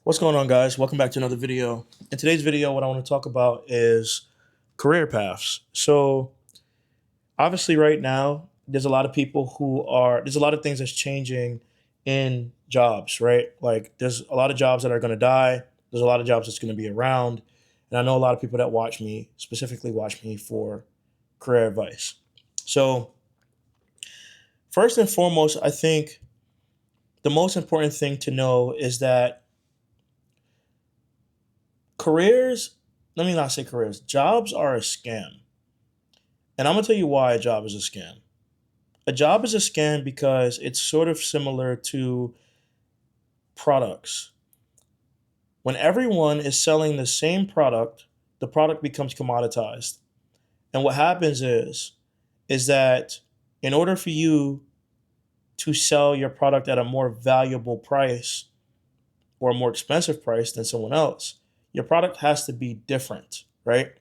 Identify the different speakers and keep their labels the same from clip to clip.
Speaker 1: What's going on, guys? Welcome back to another video. In today's video, what I want to talk about is career paths. So, obviously, right now, there's a lot of people there's a lot of things that's changing in jobs, right? Like, there's a lot of jobs that are going to die, there's a lot of jobs that's going to be around. And I know a lot of people that specifically watch me for career advice. So, first and foremost, I think the most important thing to know is that careers, let me not say careers, jobs are a scam. And I'm going to tell you why a job is a scam. A job is a scam because it's sort of similar to products. When everyone is selling the same product, the product becomes commoditized. And what happens is that in order for you to sell your product at a more valuable price or a more expensive price than someone else, your product has to be different, right?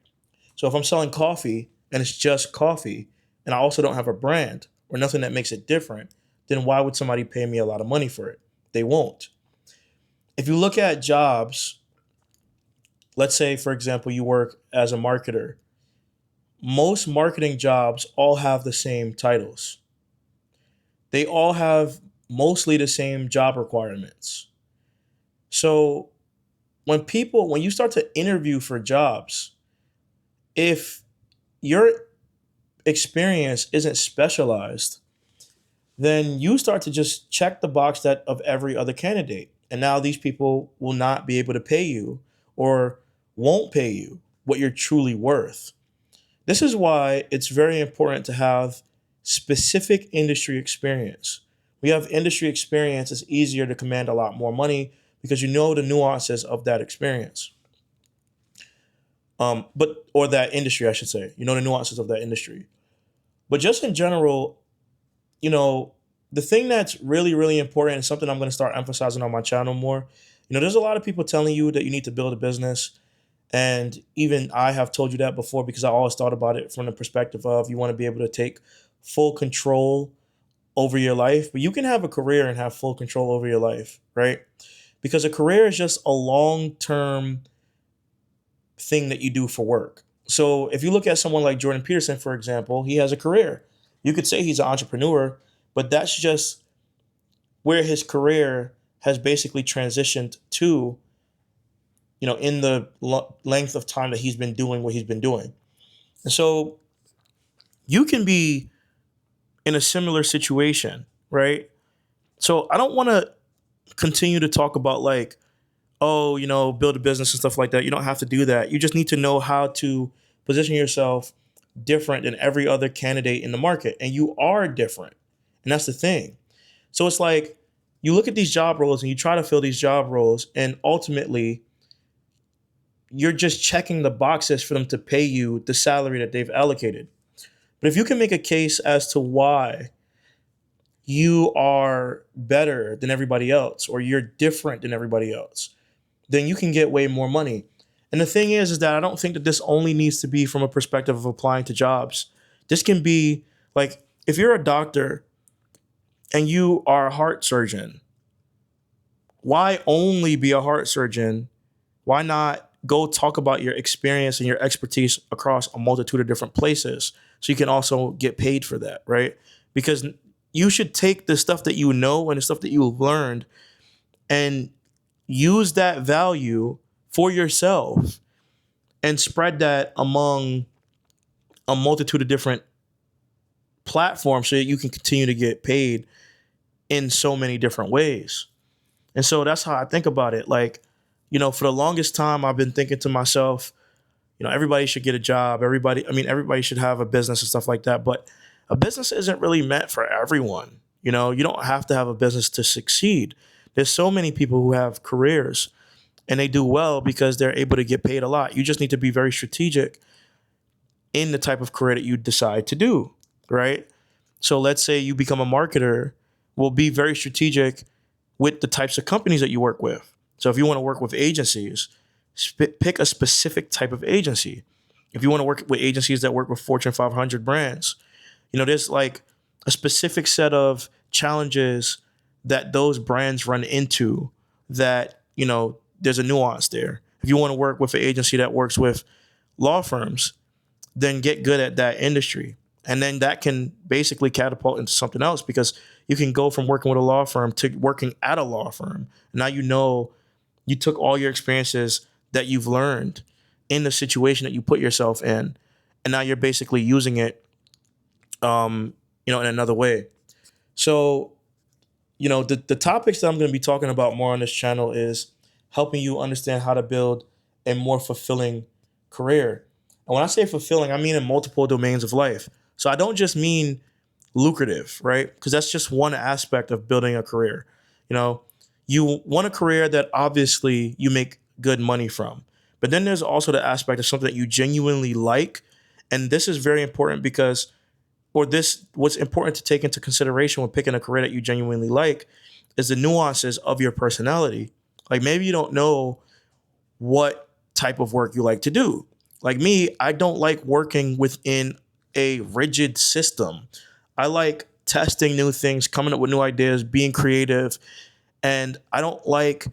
Speaker 1: So if I'm selling coffee and it's just coffee and I also don't have a brand or nothing that makes it different, then why would somebody pay me a lot of money for it? They won't. If you look at jobs, let's say, for example, you work as a marketer. Most marketing jobs all have the same titles. They all have mostly the same job requirements. So when you start to interview for jobs, if your experience isn't specialized, then you start to just check the box that of every other candidate. And now these people will not be able to pay you or won't pay you what you're truly worth. This is why it's very important to have specific industry experience. We have industry experience, it's easier to command a lot more money because you know the nuances of that experience. Or that industry, I should say. You know the nuances of that industry. But just in general, you know, the thing that's really, really important and something I'm going to start emphasizing on my channel more. There's a lot of people telling you that you need to build a business. And even I have told you that before because I always thought about it from the perspective of you want to be able to take full control over your life. But you can have a career and have full control over your life, right? Because a career is just a long-term thing that you do for work. So if you look at someone like Jordan Peterson, for example, he has a career. You could say he's an entrepreneur, but that's just where his career has basically transitioned to, in the length of time that he's been doing what he's been doing. And so you can be in a similar situation, right? So I don't want to continue to talk about like, oh, build a business and stuff like that. You don't have to do that. You just need to know how to position yourself different than every other candidate in the market. And you are different. And that's the thing. So it's like you look at these job roles and you try to fill these job roles, and ultimately you're just checking the boxes for them to pay you the salary that they've allocated. But if you can make a case as to why you are better than everybody else or you're different than everybody else, then you can get way more money. And the thing is that I don't think that this only needs to be from a perspective of applying to jobs. This can be like if you're a doctor and you are a heart surgeon, why only be a heart surgeon? Why not go talk about your experience and your expertise across a multitude of different places so you can also get paid for that, right? Because you should take the stuff that you know and the stuff that you've learned and use that value for yourself and spread that among a multitude of different platforms so that you can continue to get paid in so many different ways. And so that's how I think about it. Like, for the longest time, I've been thinking to myself, everybody should get a job. Everybody should have a business and stuff like that. But a business isn't really meant for everyone. You don't have to have a business to succeed. There's so many people who have careers and they do well because they're able to get paid a lot. You just need to be very strategic in the type of career that you decide to do, right? So let's say you become a marketer, well, be very strategic with the types of companies that you work with. So if you want to work with agencies, pick a specific type of agency. If you want to work with agencies that work with Fortune 500 brands, there's like a specific set of challenges that those brands run into that, there's a nuance there. If you want to work with an agency that works with law firms, then get good at that industry. And then that can basically catapult into something else, because you can go from working with a law firm to working at a law firm. Now you know you took all your experiences that you've learned in the situation that you put yourself in, and now you're basically using it, in another way. So, the topics that I'm going to be talking about more on this channel is helping you understand how to build a more fulfilling career. And when I say fulfilling, I mean in multiple domains of life. So I don't just mean lucrative, right? Because that's just one aspect of building a career. You know, you want a career that obviously you make good money from. But then there's also the aspect of something that you genuinely like. And this is very important because, or this, what's important to take into consideration when picking a career that you genuinely like is the nuances of your personality. Like maybe you don't know what type of work you like to do. Like me, I don't like working within a rigid system. I like testing new things, coming up with new ideas, being creative, and I don't like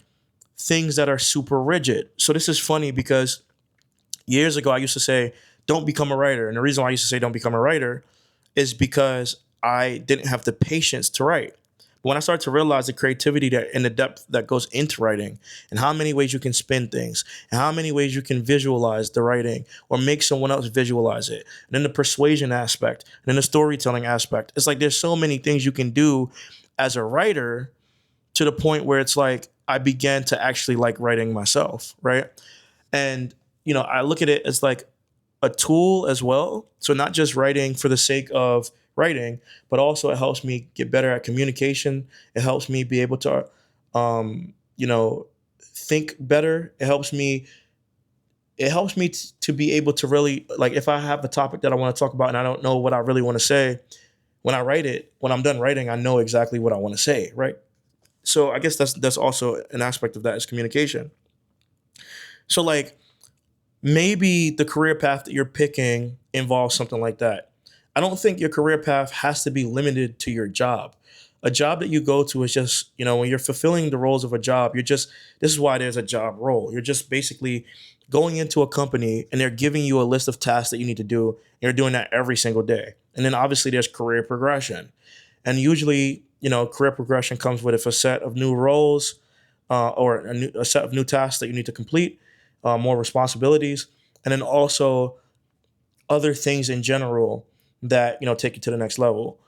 Speaker 1: things that are super rigid. So this is funny because years ago I used to say, don't become a writer. And the reason why I used to say don't become a writer is because I didn't have the patience to write. But when I started to realize the creativity that and the depth that goes into writing, and how many ways you can spin things, and how many ways you can visualize the writing or make someone else visualize it, and then the persuasion aspect, and then the storytelling aspect. It's like there's so many things you can do as a writer, to the point where it's like I began to actually like writing myself, right? And I look at it as like a tool as well. So not just writing for the sake of writing, but also it helps me get better at communication. It helps me be able to, think better. To be able to really, like, if I have a topic that I want to talk about and I don't know what I really want to say, when I write it, when I'm done writing, I know exactly what I want to say, right? So I guess that's also an aspect of that is communication. So like maybe the career path that you're picking involves something like that. I don't think your career path has to be limited to your job. A job that you go to is just, when you're fulfilling the roles of a job, this is why there's a job role. You're just basically going into a company and they're giving you a list of tasks that you need to do. And you're doing that every single day. And then obviously there's career progression. And usually, career progression comes with a set of new roles, or a set of new tasks that you need to complete, more responsibilities, and then also other things in general that take you to the next level.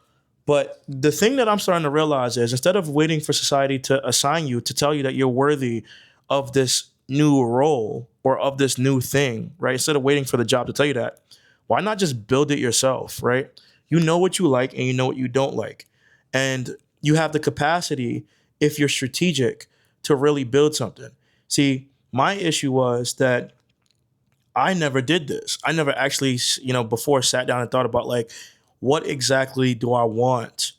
Speaker 1: But the thing that I'm starting to realize is, instead of waiting for society to assign you, to tell you that you're worthy of this new role or of this new thing, right? Instead of waiting for the job to tell you that, why not just build it yourself, right? You know what you like and you know what you don't like. And you have the capacity, if you're strategic, to really build something. See, my issue was that I never did this. I never actually, before sat down and thought about, like, what exactly do I want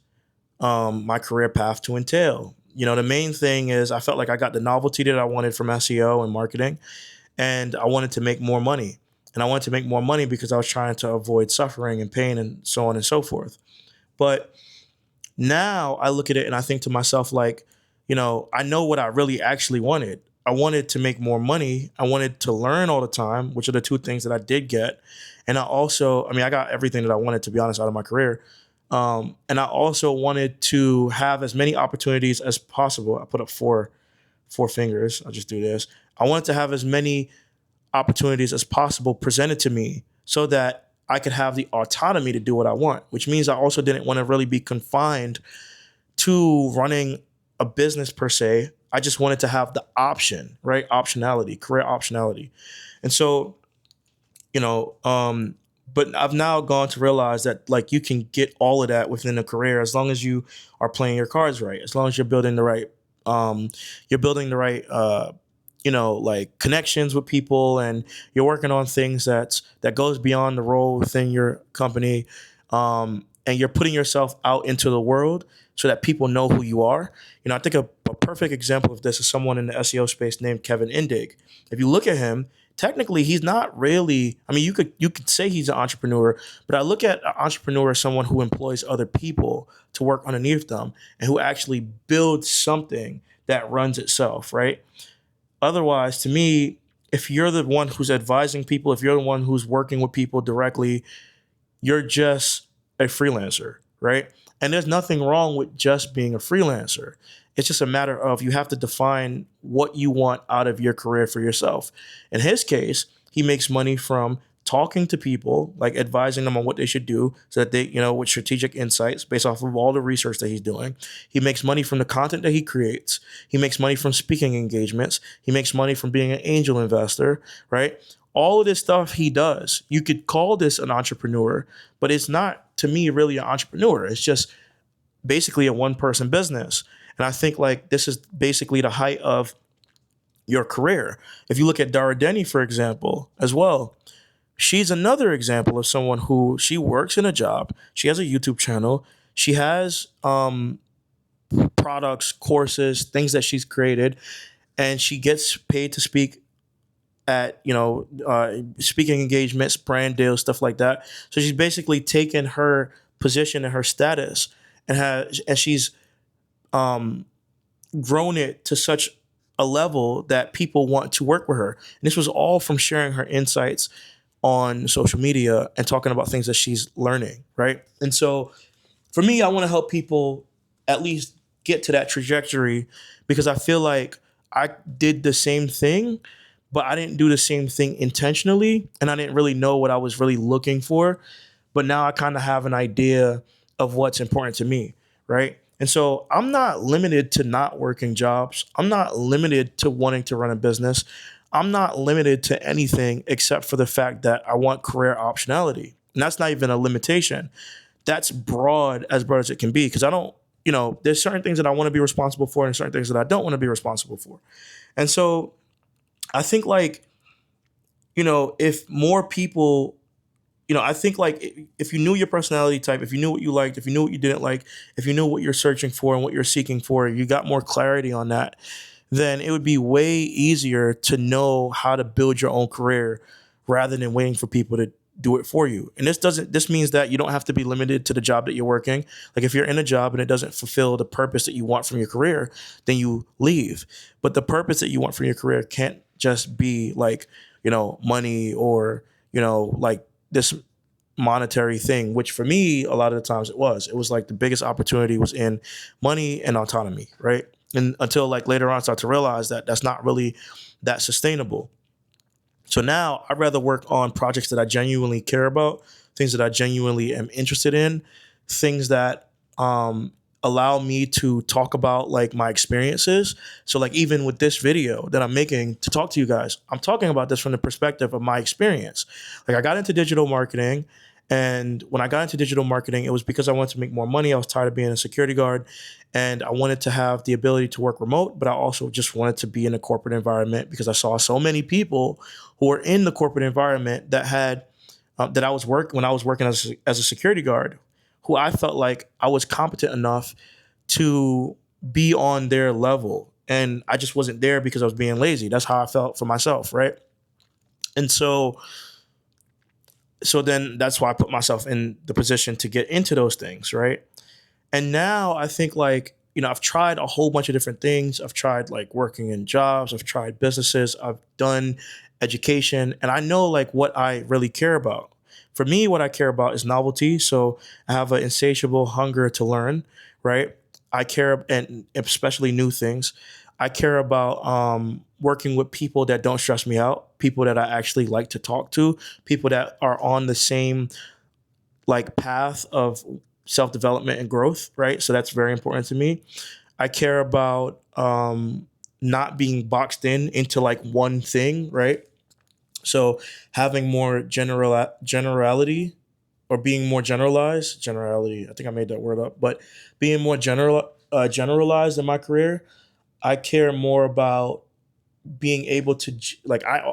Speaker 1: my career path to entail? The main thing is I felt like I got the novelty that I wanted from SEO and marketing, and I wanted to make more money. And I wanted to make more money because I was trying to avoid suffering and pain and so on and so forth. But now I look at it and I think to myself, like, I know what I really actually wanted. I wanted to make more money. I wanted to learn all the time, which are the two things that I did get. And I got everything that I wanted, to be honest, out of my career. And I also wanted to have as many opportunities as possible. I put up four fingers. I'll just do this. I wanted to have as many opportunities as possible presented to me so that I could have the autonomy to do what I want, which means I also didn't want to really be confined to running a business per se. I just wanted to have the option, right? Optionality, career optionality. And so, but I've now gone to realize that, like, you can get all of that within a career as long as you are playing your cards right, as long as you're building the right, like, connections with people, and you're working on things that goes beyond the role within your company, and you're putting yourself out into the world so that people know who you are. I think a perfect example of this is someone in the SEO space named Kevin Indig. If you look at him, technically he's not really, I mean, you could say he's an entrepreneur, but I look at an entrepreneur as someone who employs other people to work underneath them and who actually builds something that runs itself, right? Otherwise, to me, if you're the one who's advising people, if you're the one who's working with people directly, you're just a freelancer, right? And there's nothing wrong with just being a freelancer. It's just a matter of you have to define what you want out of your career for yourself. In his case, he makes money from talking to people, like advising them on what they should do so that they, with strategic insights based off of all the research that he's doing. He makes money from the content that he creates. He makes money from speaking engagements. He makes money from being an angel investor, right? All of this stuff he does. You could call this an entrepreneur, but it's not, to me, really an entrepreneur. It's just basically a one person business. And I think like this is basically the height of your career. If you look at Dara Denny, for example, as well, she's another example of someone who she works in a job. She has a YouTube channel. She has products, courses, things that she's created, and she gets paid to speak at speaking engagements, brand deals, stuff like that. So she's basically taken her position and her status and she's um, grown it to such a level that people want to work with her. And this was all from sharing her insights on social media and talking about things that she's learning, right? And so for me, I want to help people at least get to that trajectory because I feel like I did the same thing, but I didn't do the same thing intentionally and I didn't really know what I was really looking for. But now I kind of have an idea of what's important to me, right? And so I'm not limited to not working jobs. I'm not limited to wanting to run a business. I'm not limited to anything except for the fact that I want career optionality. And that's not even a limitation. That's broad as it can be because I don't, there's certain things that I want to be responsible for and certain things that I don't want to be responsible for. And so I think like, if more people, I think like if you knew your personality type, if you knew what you liked, if you knew what you didn't like, if you knew what you're searching for and what you're seeking for, you got more clarity on that, then it would be way easier to know how to build your own career rather than waiting for people to do it for you. And this means that you don't have to be limited to the job that you're working. Like if you're in a job and it doesn't fulfill the purpose that you want from your career, then you leave. But the purpose that you want from your career can't just be like, money or, like this monetary thing, which for me, a lot of the times it was like the biggest opportunity was in money and autonomy, right? And until like later on, I start to realize that that's not really that sustainable. So now I'd rather work on projects that I genuinely care about, things that I genuinely am interested in, things that allow me to talk about like my experiences. So like even with this video that I'm making to talk to you guys, I'm talking about this from the perspective of my experience. Like I got into digital marketing. And when I got into digital marketing, it was because I wanted to make more money. I was tired of being a security guard and I wanted to have the ability to work remote, but I also just wanted to be in a corporate environment because I saw so many people who were in the corporate environment that had that I was when I was working as a security guard, who I felt like I was competent enough to be on their level. And I just wasn't there because I was being lazy. That's how I felt for myself, right? And so then that's why I put myself in the position to get into those things, right? And now I think like, I've tried a whole bunch of different things. I've tried like working in jobs, I've tried businesses, I've done education, and I know like what I really care about. For me, what I care about is novelty. So I have an insatiable hunger to learn, right? I care, and especially new things. I care about working with people that don't stress me out, people that I actually like to talk to, people that are on the same like path of self-development and growth, right? So that's very important to me. I care about not being boxed into like one thing, right? So having more generality or being more generality. I think I made that word up, but being more generalized in my career. I care more about being able to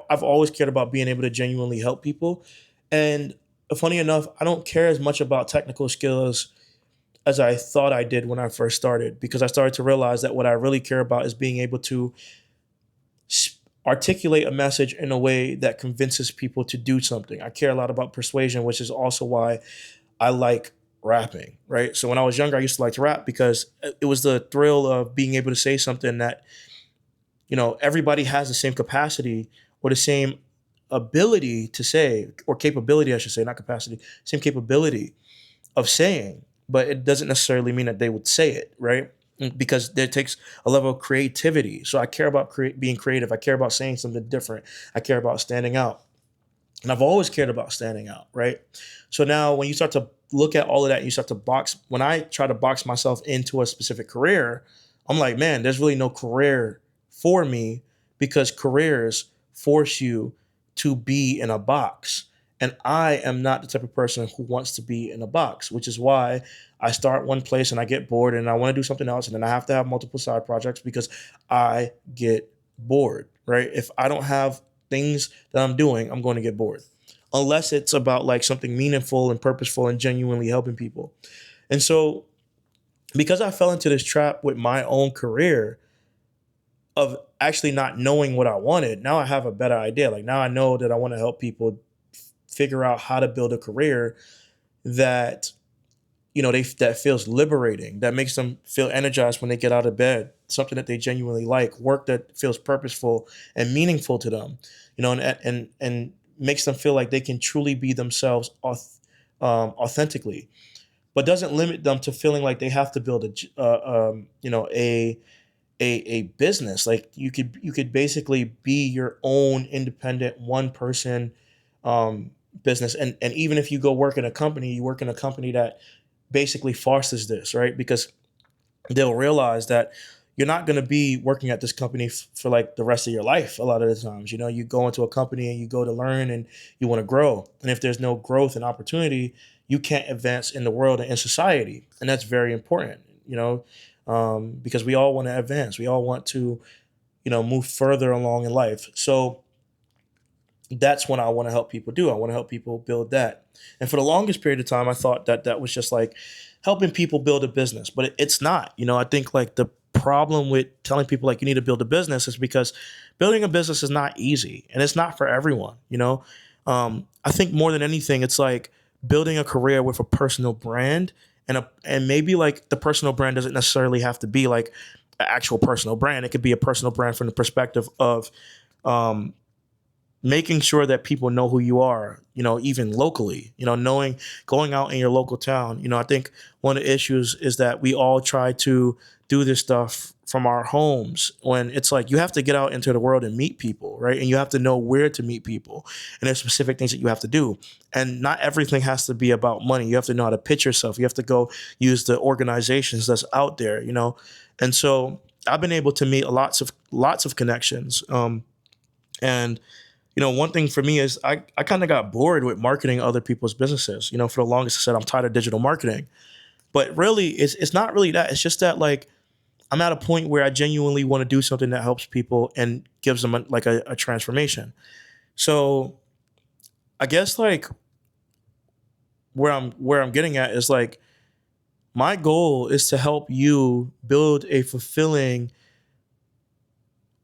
Speaker 1: I've always cared about being able to genuinely help people. And funny enough, I don't care as much about technical skills as I thought I did when I first started, because I started to realize that what I really care about is being able to articulate a message in a way that convinces people to do something. I care a lot about persuasion, which is also why I like rapping, right? So when I was younger, I used to like to rap because it was the thrill of being able to say something that everybody has the same capacity or the same ability to say, or capability, I should say, not capacity, same capability of saying, but it doesn't necessarily mean that they would say it, right? Because there takes a level of creativity. So I care about being creative. I care about saying something different. I care about standing out. And I've always cared about standing out, right? So now when you start to look at all of that, you start to when I try to box myself into a specific career, I'm like, man, there's really no career for me because careers force you to be in a box. And I am not the type of person who wants to be in a box, which is why I start one place and I get bored and I want to do something else. And then I have to have multiple side projects because I get bored, right? If I don't have things that I'm doing, I'm going to get bored. Unless it's about like something meaningful and purposeful and genuinely helping people. And so because I fell into this trap with my own career of actually not knowing what I wanted, now I have a better idea. Like now I know that I want to help people figure out how to build a career that that feels liberating, that makes them feel energized when they get out of bed, something that they genuinely like, work that feels purposeful and meaningful to them, and makes them feel like they can truly be themselves authentically, but doesn't limit them to feeling like they have to build a business. Like you could basically be your own independent one person business, and even if you go work in a company, you work in a company that basically fosters this, right? Because they'll realize that you're not going to be working at this company for like the rest of your life. A lot of the times, you go into a company and you go to learn and you want to grow. And if there's no growth and opportunity, you can't advance in the world and in society. And that's very important, because we all want to advance. We all want to, move further along in life. So that's what I want to help people do. I want to help people build that. And for the longest period of time, I thought that that was just like helping people build a business, but it's not. I think like the problem with telling people like you need to build a business is because building a business is not easy and it's not for everyone. I think more than anything, it's like building a career with a personal brand and maybe like the personal brand doesn't necessarily have to be like an actual personal brand. It could be a personal brand from the perspective of making sure that people know who you are, even locally, going out in your local town. I think one of the issues is that we all try to do this stuff from our homes when it's like you have to get out into the world and meet people, right? And you have to know where to meet people. And there's specific things that you have to do. And not everything has to be about money. You have to know how to pitch yourself. You have to go use the organizations that's out there, And so I've been able to meet lots of connections. And one thing for me is I kind of got bored with marketing other people's businesses. For the longest, I said I'm tired of digital marketing. But really, it's not really that. It's just that, like, I'm at a point where I genuinely want to do something that helps people and gives them a transformation. So I guess, like, where I'm getting at is, like, my goal is to help you build a fulfilling,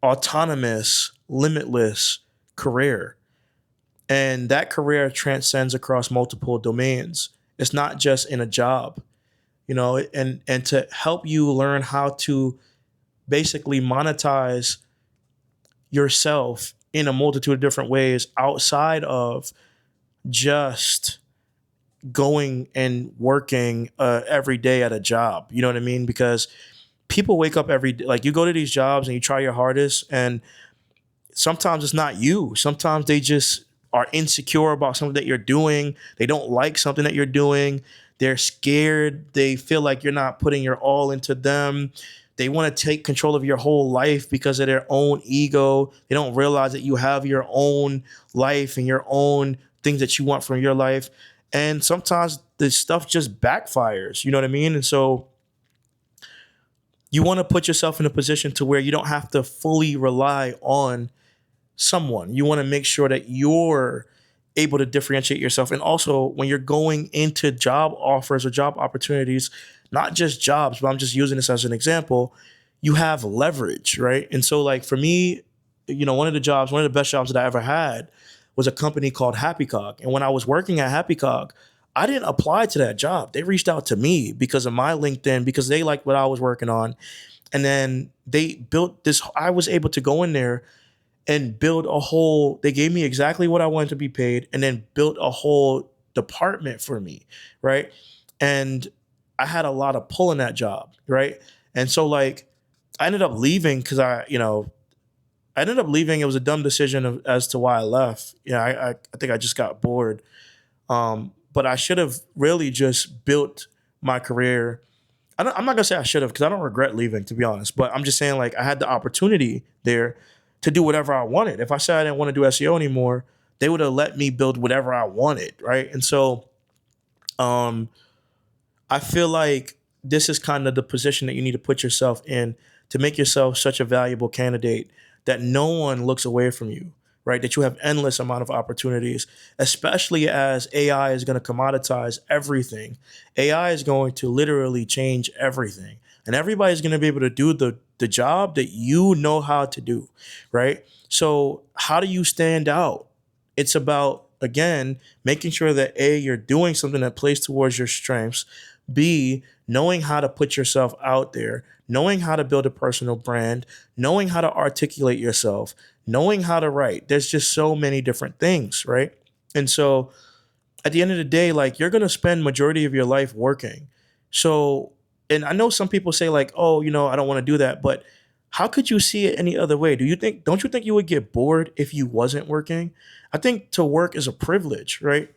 Speaker 1: autonomous, limitless career. And that career transcends across multiple domains. It's not just in a job, and to help you learn how to basically monetize yourself in a multitude of different ways outside of just going and working every day at a job. You know what I mean? Because people wake up every day, like you go to these jobs and you try your hardest and sometimes it's not you. Sometimes they just are insecure about something that you're doing. They don't like something that you're doing. They're scared. They feel like you're not putting your all into them. They want to take control of your whole life because of their own ego. They don't realize that you have your own life and your own things that you want from your life. And sometimes this stuff just backfires. You know what I mean? And so you want to put yourself in a position to where you don't have to fully rely on someone. You want to make sure that you're able to differentiate yourself. And also when you're going into job offers or job opportunities, not just jobs, but I'm just using this as an example, you have leverage, right? And so like for me, one of the best jobs that I ever had was a company called Happy Cog. And when I was working at Happy Cog, I didn't apply to that job. They reached out to me because of my LinkedIn, because they liked what I was working on. And then they built this. I was able to go in there and build a whole, they gave me exactly what I wanted to be paid and then built a whole department for me, right? And I had a lot of pull in that job, right? And so like I ended up leaving because I ended up leaving. It was a dumb decision as to why I left. Yeah, I think I just got bored. But I should have really just built my career. I'm not gonna say I should have because I don't regret leaving, to be honest. But I'm just saying like I had the opportunity there to do whatever I wanted. If I said I didn't want to do SEO anymore, they would have let me build whatever I wanted, right? And so um, I feel like this is kind of the position that you need to put yourself in to make yourself such a valuable candidate that no one looks away from you, right? That you have endless amount of opportunities, especially as AI is going to commoditize everything. AI is going to literally change everything. And everybody's going to be able to do the job that you know how to do, right? So how do you stand out? It's about, again, making sure that A, you're doing something that plays towards your strengths. B, knowing how to put yourself out there, knowing how to build a personal brand, knowing how to articulate yourself, knowing how to write. There's just so many different things, right? And so at the end of the day, like you're gonna spend majority of your life working. So, and I know some people say like, oh, I don't want to do that, but how could you see it any other way? Don't you think you would get bored if you wasn't working? I think to work is a privilege, right?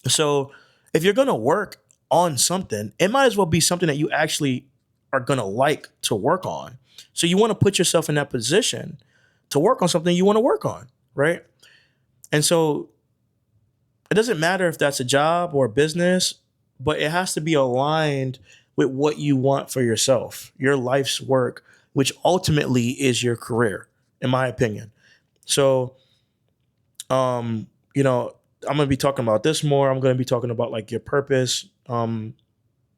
Speaker 1: So if you're gonna work on something, it might as well be something that you actually are gonna like to work on. So you want to put yourself in that position to work on something you want to work on, right? And so it doesn't matter if that's a job or a business, but it has to be aligned with what you want for yourself, your life's work, which ultimately is your career, in my opinion. So, um, you know, I'm gonna be talking about this more. I'm gonna be talking about like your purpose, and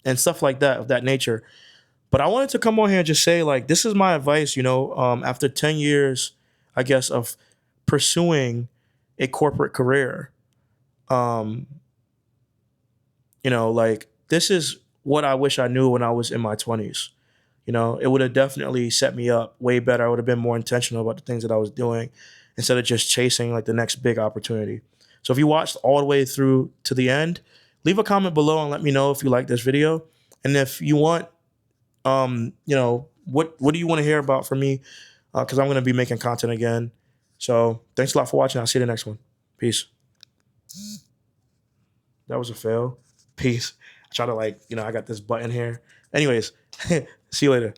Speaker 1: stuff like that of that nature. But I wanted to come on here and just say, like, this is my advice, after 10 years, I guess, of pursuing a corporate career. Um, like this is what I wish I knew when I was in my 20s. It would have definitely set me up way better. I would have been more intentional about the things that I was doing instead of just chasing like the next big opportunity. So if you watched all the way through to the end, leave a comment below and let me know if you like this video. And if you want, what do you want to hear about from me? Because I'm going to be making content again. So thanks a lot for watching. I'll see you in the next one. Peace. That was a fail. Peace. I try to I got this button here. Anyways, see you later.